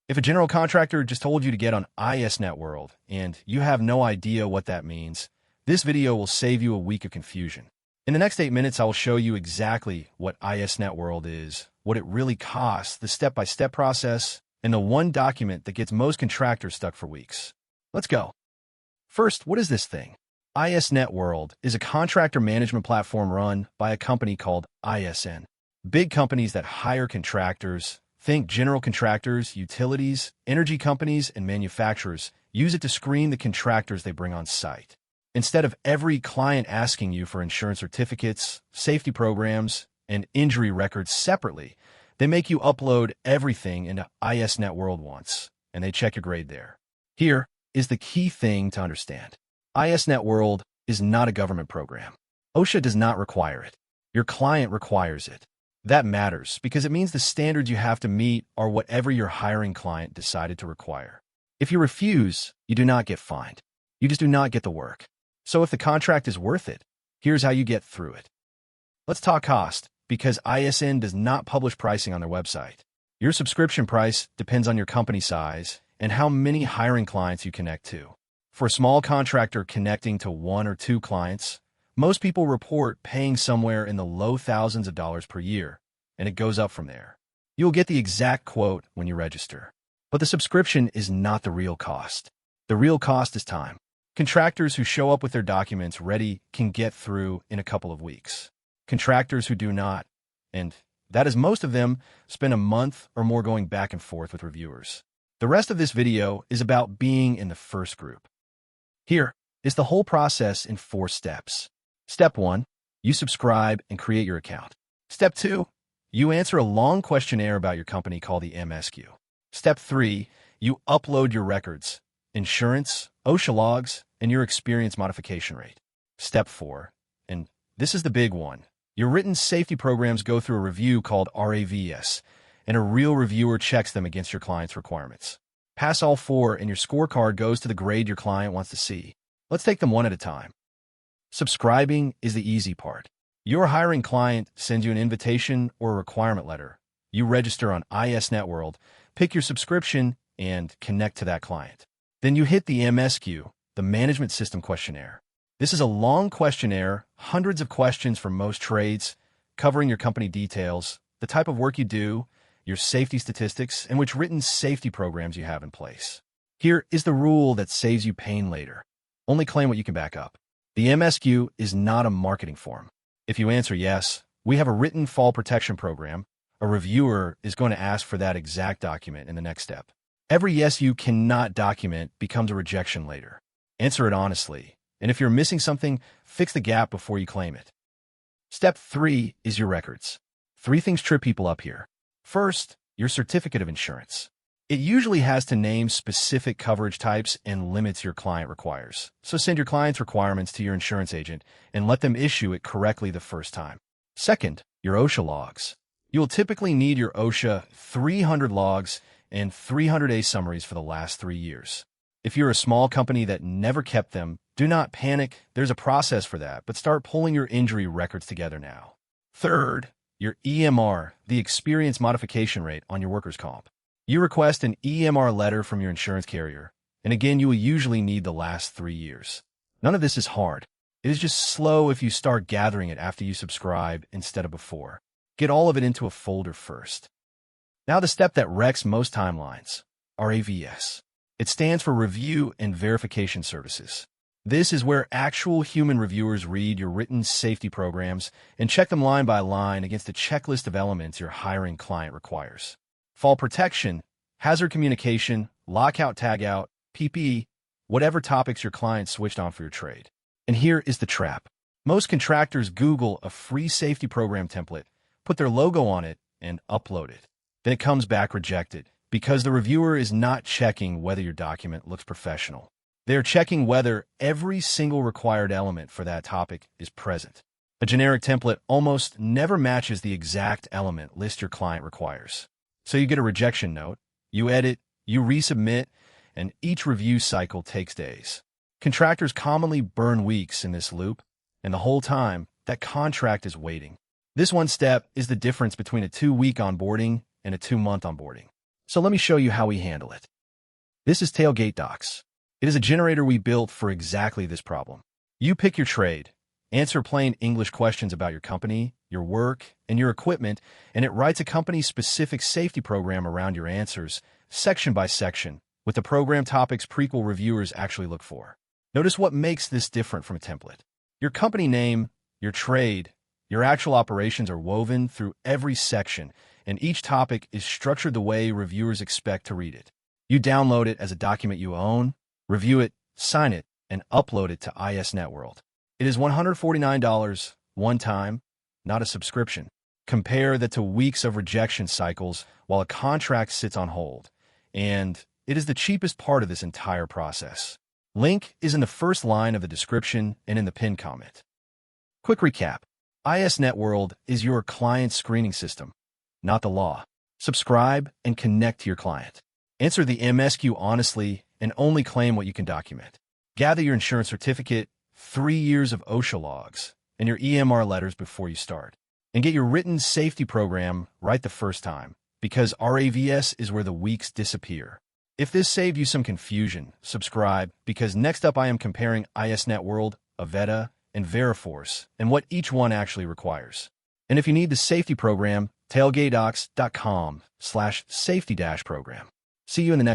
If a general contractor just told you to get on ISNetworld and you have no idea what that means, this video will save you a week of confusion. In the next 8 minutes, I will show you exactly what ISNetworld is, what it really costs, the step-by-step process, and the one document that gets most contractors stuck for weeks. Let's go. First, what is this thing? ISNetworld is a contractor management platform run by a company called ISN. Big companies that hire contractors, think general contractors, utilities, energy companies, and manufacturers, use it to screen the contractors they bring on site. Instead of every client asking you for insurance certificates, safety programs, and injury records separately, they make you upload everything into ISNetworld once, and they check your grade there. Here is the key thing to understand. ISNetworld is not a government program. OSHA does not require it. Your client requires it. That matters because it means the standards you have to meet are whatever your hiring client decided to require. If you refuse, you do not get fined. You just do not get the work. So if the contract is worth it, here's how you get through it. Let's talk cost, because ISN does not publish pricing on their website. Your subscription price depends on your company size and how many hiring clients you connect to. For a small contractor connecting to 1 or 2 clients, most people report paying somewhere in the low thousands of dollars per year, and it goes up from there. You'll get the exact quote when you register. But the subscription is not the real cost. The real cost is time. Contractors who show up with their documents ready can get through in a couple of weeks. Contractors who do not, and that is most of them, spend a month or more going back and forth with reviewers. The rest of this video is about being in the first group. Here is the whole process in 4 steps. Step 1, you subscribe and create your account. Step 2, you answer a long questionnaire about your company called the MSQ. Step 3, you upload your records, insurance, OSHA logs, and your experience modification rate. Step 4, and this is the big one, your written safety programs go through a review called RAVS, and a real reviewer checks them against your client's requirements. Pass all 4, and your scorecard goes to the grade your client wants to see. Let's take them one at a time. Subscribing is the easy part. Your hiring client sends you an invitation or a requirement letter. You register on ISNetworld, pick your subscription, and connect to that client. Then you hit the MSQ, the Management System Questionnaire. This is a long questionnaire, hundreds of questions for most trades, covering your company details, the type of work you do, your safety statistics, and which written safety programs you have in place. Here is the rule that saves you pain later. Only claim what you can back up. The MSQ is not a marketing form. If you answer yes, we have a written fall protection program. A reviewer is going to ask for that exact document in the next step. Every yes you cannot document becomes a rejection later. Answer it honestly, and if you're missing something, fix the gap before you claim it. Step 3 is your records. 3 things trip people up here. First, your certificate of insurance. It usually has to name specific coverage types and limits your client requires. So send your client's requirements to your insurance agent and let them issue it correctly the first time. Second, your OSHA logs. You will typically need your OSHA 300 logs and 300A summaries for the last 3 years. If you're a small company that never kept them, do not panic. There's a process for that, but start pulling your injury records together now. Third, your EMR, the experience modification rate on your workers' comp. You request an EMR letter from your insurance carrier, and again, you will usually need the last 3 years. None of this is hard. It is just slow if you start gathering it after you subscribe instead of before. Get all of it into a folder first. Now the step that wrecks most timelines, RAVS. It stands for Review and Verification Services. This is where actual human reviewers read your written safety programs and check them line by line against a checklist of elements your hiring client requires. Fall protection, hazard communication, lockout tagout, PPE, whatever topics your client switched on for your trade. And here is the trap. Most contractors Google a free safety program template, put their logo on it, and upload it. Then it comes back rejected because the reviewer is not checking whether your document looks professional. They are checking whether every single required element for that topic is present. A generic template almost never matches the exact element list your client requires. So you get a rejection note, you edit, you resubmit, and each review cycle takes days. Contractors commonly burn weeks in this loop, and the whole time, that contract is waiting. This one step is the difference between a 2-week onboarding and a 2-month onboarding. So let me show you how we handle it. This is TailgateDocs. It is a generator we built for exactly this problem. You pick your trade, answer plain English questions about your company, your work, and your equipment, and it writes a company-specific safety program around your answers, section by section, with the program topics prequel reviewers actually look for. Notice what makes this different from a template. Your company name, your trade, your actual operations are woven through every section, and each topic is structured the way reviewers expect to read it. You download it as a document you own, review it, sign it, and upload it to ISNetworld. It is $149 one time, not a subscription. Compare that to weeks of rejection cycles while a contract sits on hold. And it is the cheapest part of this entire process. Link is in the first line of the description and in the pinned comment. Quick recap. ISNetworld is your client screening system, not the law. Subscribe and connect to your client. Answer the MSQ honestly and only claim what you can document. Gather your insurance certificate, 3 years of OSHA logs, and your EMR letters before you start. And get your written safety program right the first time, because RAVS is where the weeks disappear. If this saved you some confusion, subscribe, because next up I am comparing ISNetworld, Avetta, and Veriforce, and what each one actually requires. And if you need the safety program, TailgateDocs.com/safety-program. See you in the next